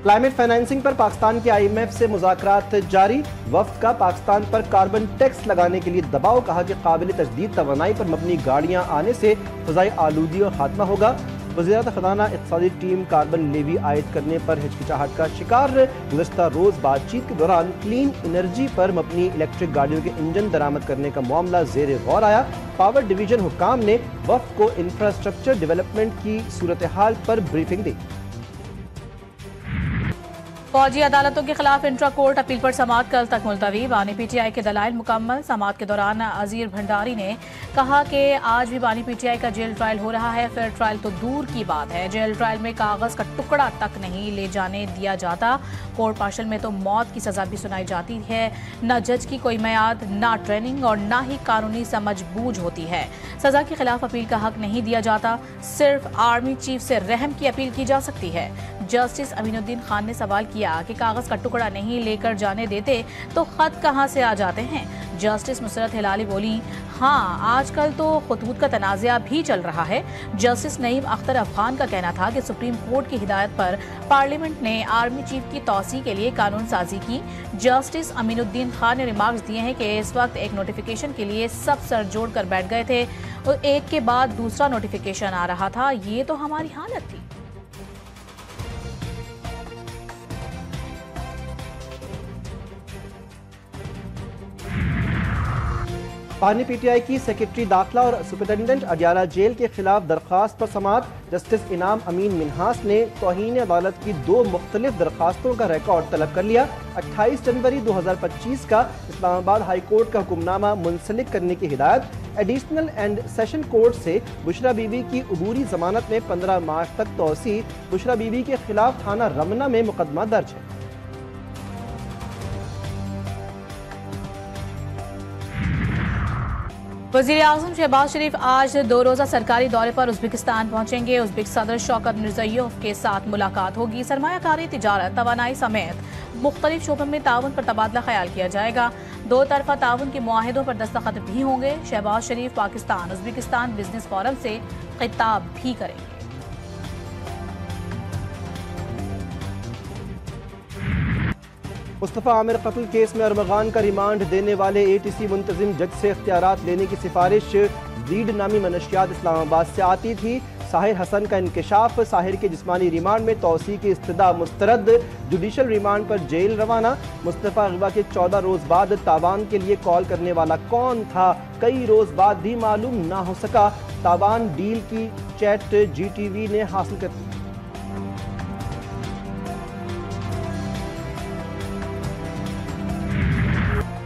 Climate financing पर पाकिस्तान के IMF से मुज़ाकरात जारी। वफ्द का पाकिस्तान पर कार्बन टैक्स लगाने के लिए दबाव। कहा कि काबिल तजदीद तवानाई पर मबनी गाड़ियां आने से फ़ज़ाई आलूदी और खात्मा होगा। वज़ीरात ख़ज़ाना इक़्तिसादी टीम कार्बन लेवी आयद करने पर हिचकिचाहट का शिकार। गुज़श्ता रोज़ बातचीत के दौरान क्लीन एनर्जी पर मबनी इलेक्ट्रिक गाड़ियों के इंजन दरामद करने का मामला ज़ेर गौर आया। पावर डिवीजन हुक्काम ने वफ्द को इंफ्रास्ट्रक्चर डेवलपमेंट की सूरत हाल पर ब्रीफिंग दी। फौजी अदालतों के खिलाफ इंट्रा कोर्ट अपील पर समाअत कल तक मुलतवी। बानी PTI के दलाइल मुकम्मल। समाअत के दौरान अजीर भंडारी ने कहा कि आज भी बानी PTI का जेल ट्रायल हो रहा है। फेयर ट्रायल तो दूर की बात है, जेल ट्रायल में कागज का टुकड़ा तक नहीं ले जाने दिया जाता। कोर्ट मार्शल में तो मौत की सजा भी सुनाई जाती है। न जज की कोई मियाद, ना ट्रेनिंग और ना ही कानूनी समझ बूझ होती है। सजा के खिलाफ अपील का हक नहीं दिया जाता। सिर्फ आर्मी चीफ से रहम की अपील की जा सकती है। जस्टिस अमीनुद्दीन खान ने सवाल किया कि कागज का टुकड़ा नहीं लेकर जाने देते तो खत कहां से आ जाते हैं। जस्टिस नुसरत हिलाली बोली, हाँ आजकल तो खतूत का तनाज़ा भी चल रहा है। जस्टिस नईम अख्तर अफगान का कहना था कि सुप्रीम कोर्ट की हिदायत पर पार्लियामेंट ने आर्मी चीफ की तौसी के लिए कानून साजी की। जस्टिस अमीनुद्दीन खान ने रिमार्क्स दिए हैं कि इस वक्त एक नोटिफिकेशन के लिए सब सर जोड़ कर बैठ गए थे और एक के बाद दूसरा नोटिफिकेशन आ रहा था। ये तो हमारी हालत थी। बानी PTI की सेक्रेटरी दाखिला और सुपरिटेंडेंट अडियाला जेल के खिलाफ दरख्वास्त पर समाअत। जस्टिस इनाम अमीन मिन्हास ने तौहीन अदालत की 2 मुख्तलिफ दरख्वास्तों का रिकॉर्ड तलब कर लिया। 28 जनवरी 2025 का इस्लामाबाद हाई कोर्ट का हुक्मनामा मुंसलिक करने की हिदायत। एडिशनल एंड सेशन कोर्ट से बुशरा बीबी की अबूरी जमानत में 15 मार्च तक तौसी। बुशरा बीबी के खिलाफ थाना रमना में मुकदमा दर्ज है। वज़ीर आज़म शहबाज शरीफ आज 2 रोज़ा सरकारी दौरे पर उज़्बेकिस्तान पहुंचेंगे। उज़्बेक सदर शौकत मिर्ज़ाइयोव के साथ मुलाकात होगी। सरमायाकारी, तिजारत, तवानाई समेत मुख्तलिफ शोबों में ताउन पर तबादला ख्याल किया जाएगा। 2 तरफ़ा ताउन के मुआहिदों पर दस्तखत भी होंगे। शहबाज शरीफ पाकिस्तान उज़्बेकिस्तान बिजनेस फोरम से खिताब भी करेंगे। मुस्तफ़ा आमिर कत्ल केस में अरमगान का रिमांड देने वाले ATC मुंतजिम जज से इख्तियारात लेने की सिफारिश लीड नामी मनशियात इस्लामाबाद से आती थी। साहिर हसन का इंकशाफ। साहिर के जिस्मानी रिमांड में तौसी की इस्तदा मुस्तरद। जुडिशल रिमांड पर जेल रवाना। मुस्तफ़ा अगवा के 14 रोज बाद तावान के लिए कॉल करने वाला कौन था, कई रोज बाद भी मालूम ना हो सका। तावान डील की चैट GTV ने हासिल कर ली।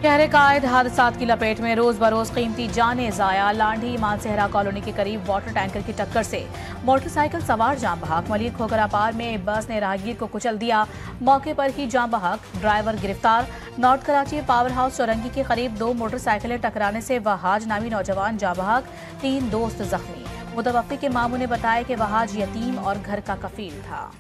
शहर कायद हादसात की लपेट में। रोज बरोज कीमती जाने जाया। लांढी मानसेहरा कॉलोनी के करीब वाटर टैंकर की टक्कर से मोटरसाइकिल सवार जाम बहक। मलिक खोखरापार में बस ने राहगीर को कुचल दिया। मौके पर ही जाम बहक, ड्राइवर गिरफ्तार। नॉर्थ कराची पावर हाउस चौरंगी के करीब 2 मोटरसाइकिलें टकराने से वहाज नामी नौजवान जाम बहक, 3 दोस्त जख्मी। मुतवक्फी के मामू ने बताया कि वहाज यतीम और घर का कफील था।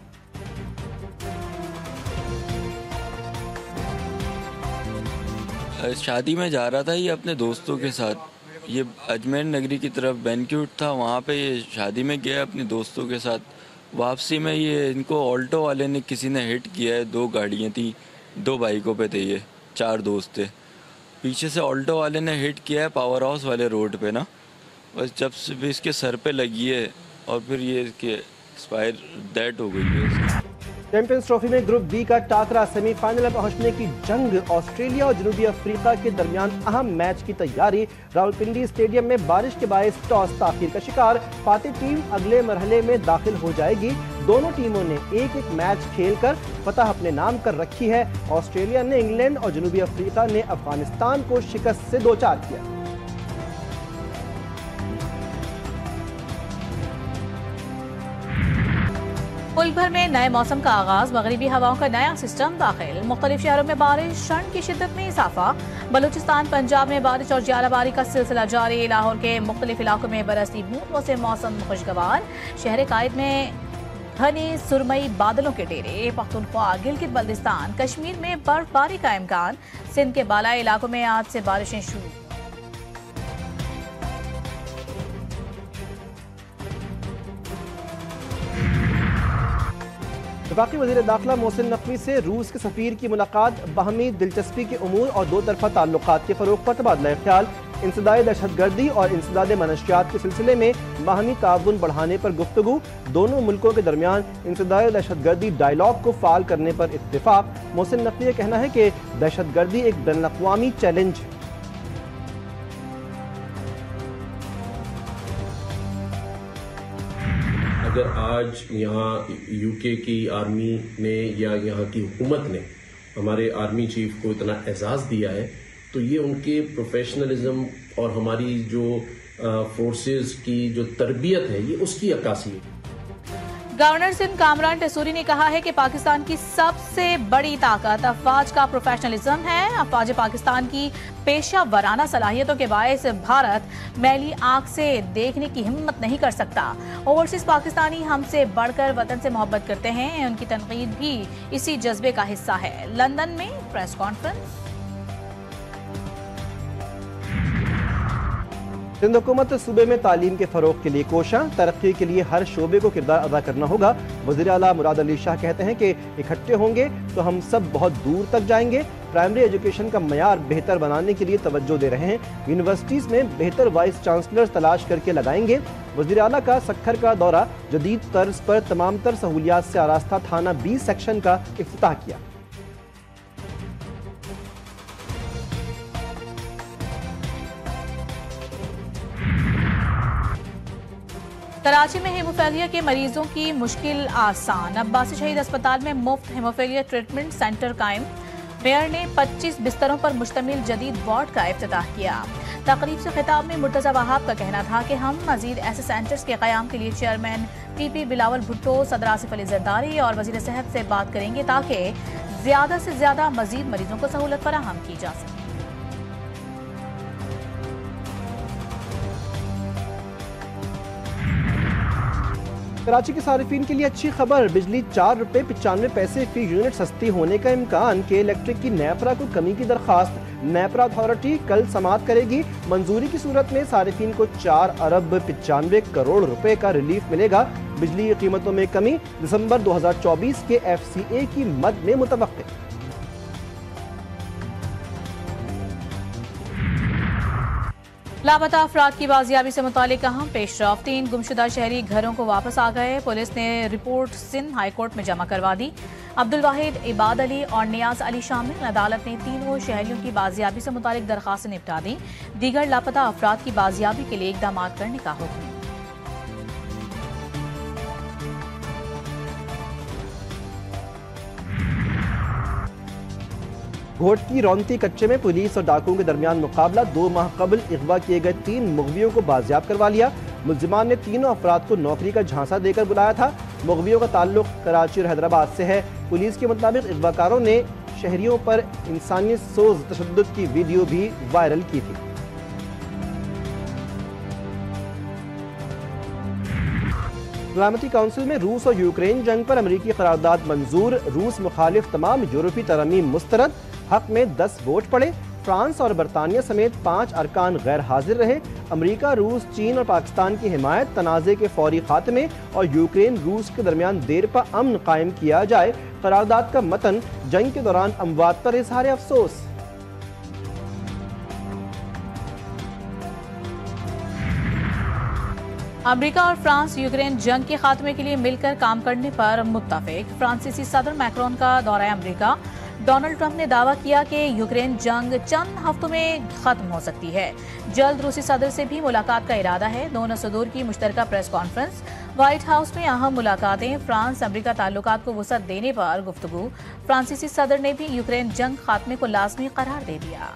शादी में जा रहा था ये अपने दोस्तों के साथ। ये अजमेर नगरी की तरफ बैंक्वेट था, वहाँ पे ये शादी में गया अपने दोस्तों के साथ। वापसी में ये इनको ऑल्टो वाले ने किसी ने हिट किया है। 2 गाड़ियाँ थी, 2 बाइकों पे थे, ये 4 दोस्त थे। पीछे से ऑल्टो वाले ने हिट किया है पावर हाउस वाले रोड पे ना। बस जब से भी इसके सर पे लगी है और फिर ये इसके एक्सपायर डेथ हो गई है। चैंपियंस ट्रॉफी में ग्रुप बी का टाकरा। सेमीफाइनल में पहुंचने की जंग। ऑस्ट्रेलिया और जनूबी अफ्रीका के दरमियान अहम मैच की तैयारी। रावलपिंडी स्टेडियम में बारिश के बायस टॉस ताखीर का शिकार। फातिह टीम अगले मरहले में दाखिल हो जाएगी। दोनों टीमों ने एक मैच खेलकर फतह अपने नाम कर रखी है। ऑस्ट्रेलिया ने इंग्लैंड और जनूबी अफ्रीका ने अफगानिस्तान को शिकस्त से 2-4 किया। मुल्क भर में नए मौसम का आगाज। मगरिबी हवाओं का नया सिस्टम दाखिल। मुख्तलिफ शहरों में बारिश, ठंड की शिद्दत में इजाफा। बलूचिस्तान पंजाब में बारिश और ज्यालाबारी का सिलसिला जारी। लाहौर के मुख्तलिफ इलाकों में बरसती बूंदों से मौसम खुशगवार। शहर कायद में घने सुरमई बादलों के डेरे। पख्तूनख्वा, गिलगित बल्तिस्तान, कश्मीर में बर्फबारी का इम्कान। सिंध के बालाई इलाकों में आज से बारिशें शुरू। वफाकी वज़ीर दाखिला मोहसिन नकवी से रूस के सफ़ीर की मुलाकात, बाहमी दिलचस्पी के उमूर और दो तरफ़ा ताल्लुकात के फ़रोग़ पर तबादला ख्याल, इंसदाए दहशतगर्दी और इंसदाद मनशियात के सिलसिले में बाहमी ताउन बढ़ाने पर गुफ्तगू, दोनों मुल्कों के दरमियान इंसदाए दहशतगर्दी डायलॉग को फ़ाल करने पर इत्तेफाक। मोहसिन नकवी का कहना है कि दहशतगर्दी एक बैनुल-अक़वामी चैलेंज है। अगर आज यहाँ यूके की आर्मी ने या यहाँ की हुकूमत ने हमारे आर्मी चीफ को इतना एजाज़ दिया है, तो ये उनके प्रोफेशनलिज्म और हमारी जो फोर्सेस की जो तरबियत है, ये उसकी अक्कासी है। गवर्नर सिंध कामरान टसूरी ने कहा है कि पाकिस्तान की सबसे बड़ी ताकत अफवाज का प्रोफेशनलिज्म है। अफवाज पाकिस्तान की पेशा वराना सलाहियतों के बायस भारत मैली आंख से देखने की हिम्मत नहीं कर सकता। ओवरसीज पाकिस्तानी हमसे बढ़कर वतन से मोहब्बत करते हैं। उनकी तनकीद भी इसी जज्बे का हिस्सा है। लंदन में प्रेस कॉन्फ्रेंस। सिंध हुकूमत सूबे में तालीम के फ़रोग़ के लिए कोशां, तरक्की के लिए हर शोबे को किरदार अदा करना होगा। वज़ीर आला मुराद अली शाह कहते हैं कि इकट्ठे होंगे तो हम सब बहुत दूर तक जाएंगे। प्राइमरी एजुकेशन का मयार बेहतर बनाने के लिए तवज्जो दे रहे हैं। यूनिवर्सिटीज़ में बेहतर वाइस चांसलर्स तलाश करके लगाएंगे। वज़ीर आला का सक्खर का दौरा, जदीद तर्ज पर तमाम तर सहूलियात से आरास्ता थाना 20 सेक्शन का इफ्तिताह किया। कराची में हेमोफीलिया के मरीजों की मुश्किल आसान। अब्बासी शहीद अस्पताल में मुफ्त हेमोफीलिया ट्रीटमेंट सेंटर कायम। मेयर ने 25 बिस्तरों पर मुश्तमिल जदीद वार्ड का इफ्तिताह किया। तकरीब से खिताब में मुर्तज़ा वहाब का कहना था कि हम मजीद ऐसे सेंटर्स के क़याम के लिए चेयरमैन पीपी बिलावल भुट्टो, सदर आसिफ अली ज़रदारी और वज़ीर सेहत से बात करेंगे ताकि ज़्यादा से ज़्यादा मजीद मरीजों को सहूलत फराहम की जा सके। कराची के सारिफीन के लिए अच्छी खबर, बिजली ₹4.95 फी यूनिट सस्ती होने का इम्कान। के इलेक्ट्रिक की नेपरा को कमी की दरखास्त, नेपरा अथॉरिटी कल समाअत करेगी। मंजूरी की सूरत में सारिफीन को 4 अरब 95 करोड़ रुपए का रिलीफ मिलेगा। बिजली की कीमतों में कमी दिसंबर 2024 के FCA की मद में मुतवक्किल। लापता अफराद की बाजियाबी से मुतालिक अहम पेशरफ। 3 गुमशुदा शहरी घरों को वापस आ गए। पुलिस ने रिपोर्ट सिंध हाई कोर्ट में जमा करवा दी। अब्दुल वाहिद, इबाद अली और नियाज अली शामिल। अदालत ने तीनों शहरियों की बाजियाबी से मुतालिक दरखास्तें निपटा दी। दीगर लापता अफराद की बाजियाबी के लिए इकदाम करने का हुक्म। घोट की रौनती कच्चे में पुलिस और डाकुओं के दरमियान मुकाबला। 2 माह कबल अगवा किए गए 3 मुग़वियों को बाजियाब करवा लिया। मुल्जिमान ने तीनों अफराद को नौकरी का झांसा देकर बुलाया था। मुग़वियों का ताल्लुक कराची और हैदराबाद से है। पुलिस के मुताबिक अगवाकारों ने शहरियों पर इंसानियत सोज तशद्दुद की वीडियो भी वायरल की थी। सलामती काउंसिल में रूस और यूक्रेन जंग पर अमरीकी करारदाद मंजूर। रूस मुखालिफ तमाम यूरोपीय तरमीम मुस्तरद। हक में 10 वोट पड़े। फ्रांस और बरतानिया समेत 5 अरकान गैर हाजिर रहे। अमरीका, रूस, चीन और पाकिस्तान की हिमायत, तनाज़े के फौरी खात्मे और यूक्रेन रूस के दरमियान देरपा अमन कायम किया जाए। करारदाद का मतन, जंग के दौरान अमवात पर इज़हार अफसोस। अमेरिका और फ्रांस यूक्रेन जंग के खात्मे के लिए मिलकर काम करने पर मुत्तफिक। फ्रांसीसी सदर मैक्रोन का दौरा अमेरिका। डोनाल्ड ट्रंप ने दावा किया कि यूक्रेन जंग चंद हफ्तों में खत्म हो सकती है। जल्द रूसी सदर से भी मुलाकात का इरादा है। दोनों सदूर की मुश्तरका प्रेस कॉन्फ्रेंस। व्हाइट हाउस में अहम मुलाकातें। फ्रांस अमेरिका ताल्लुकात को वसअत देने पर गुफ्तगू। फ्रांसीसी सदर ने भी यूक्रेन जंग खात्मे को लाजमी करार दे दिया।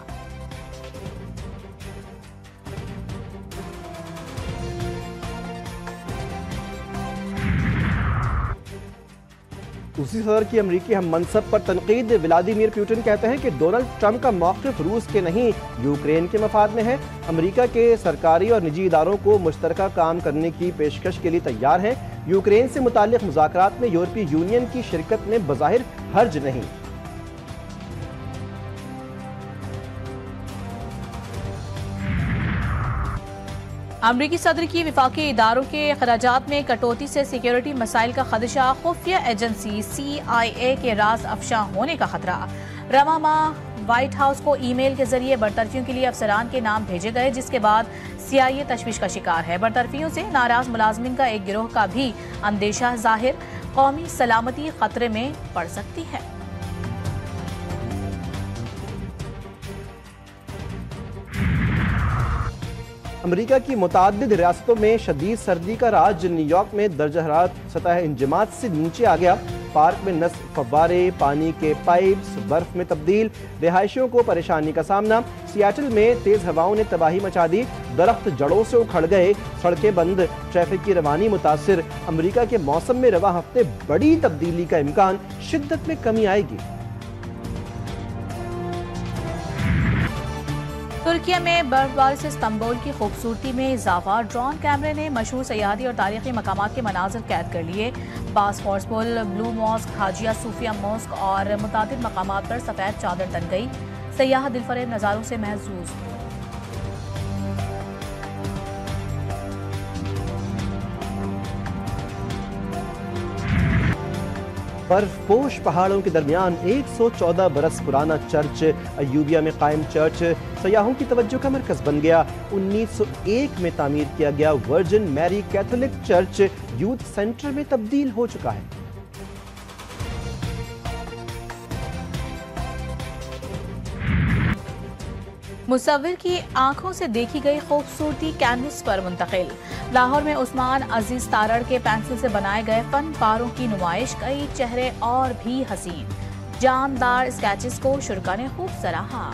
रूसी सदर की अमरीकी हम मनसब पर तनकीद। व्लादिमीर पुतिन कहते हैं कि डोनाल्ड ट्रंप का मौक़िफ़ रूस के नहीं यूक्रेन के मफाद में है। अमरीका के सरकारी और निजी इदारों को मुश्तरका काम करने की पेशकश के लिए तैयार हैं। यूक्रेन से मुताल्लिक़ मुज़ाकरात में यूरोपीय यूनियन की शिरकत में बज़ाहिर हर्ज नहीं। अमरीकी सदर की विफाकी इदारों के अखराजात में कटौती से सिक्योरिटी मसाइल का खदशा, खुफिया एजेंसी CIA के राज अफशा होने का खतरा। रवा माह व्हाइट हाउस को ईमेल के जरिए बरतरफियों के लिए अफसरान के नाम भेजे गए, जिसके बाद CIA तशवीश का शिकार है। बरतरफियों से नाराज मुलाजमिन का एक गिरोह का भी अंदेशा जाहिर, कौमी सलामती खतरे में पड़ सकती है। अमेरिका की मुताद्दिद रियासतों में शदीद सर्दी का राज। न्यूयॉर्क में दर्जा हरारत सतह इंजमात से नीचे आ गया। पार्क में नस्ब फव्वारे, पानी के पाइप्स बर्फ में तब्दील, रिहायशियों को परेशानी का सामना। सियाटल में तेज हवाओं ने तबाही मचा दी, दरख्त जड़ों से उखड़ गए, सड़कें बंद, ट्रैफिक की रवानी मुतासिर। अमेरिका के मौसम में रवा हफ्ते बड़ी तब्दीली का इम्कान, शिद्दत में कमी आएगी। तुर्किया में बर्फबारी से इस्तांबुल की खूबसूरती में इजाफा। ड्रोन कैमरे ने मशहूर सयाहती और तारीखी मकामात के मनाजिर कैद कर लिए। बासफोर्स पुल, ब्लू मॉस्क, हाजिया सूफिया मॉस्क और मुतादिद मकामात पर सफेद चादर तन गई। सयाह दिलफरेब नज़ारों से महजूज। बर्फपोश पहाड़ों के दरमियान 114 बरस पुराना चर्च अयूबिया में कायम चर्च सयाहों की तवज्जो का मरकज बन गया। 1901 में तामीर किया गया Virgin Mary Catholic church youth centre में तब्दील हो चुका है। मुसव्विर की आंखों से देखी गई खूबसूरती कैनवस पर मुंतकिल। लाहौर में उस्मान अजीज तारड़ के पेंसिल से बनाए गए फन पारों की नुमाइश। कई चेहरे और भी हसीन जानदार स्केचेस को शुरा ने खूब सराहा।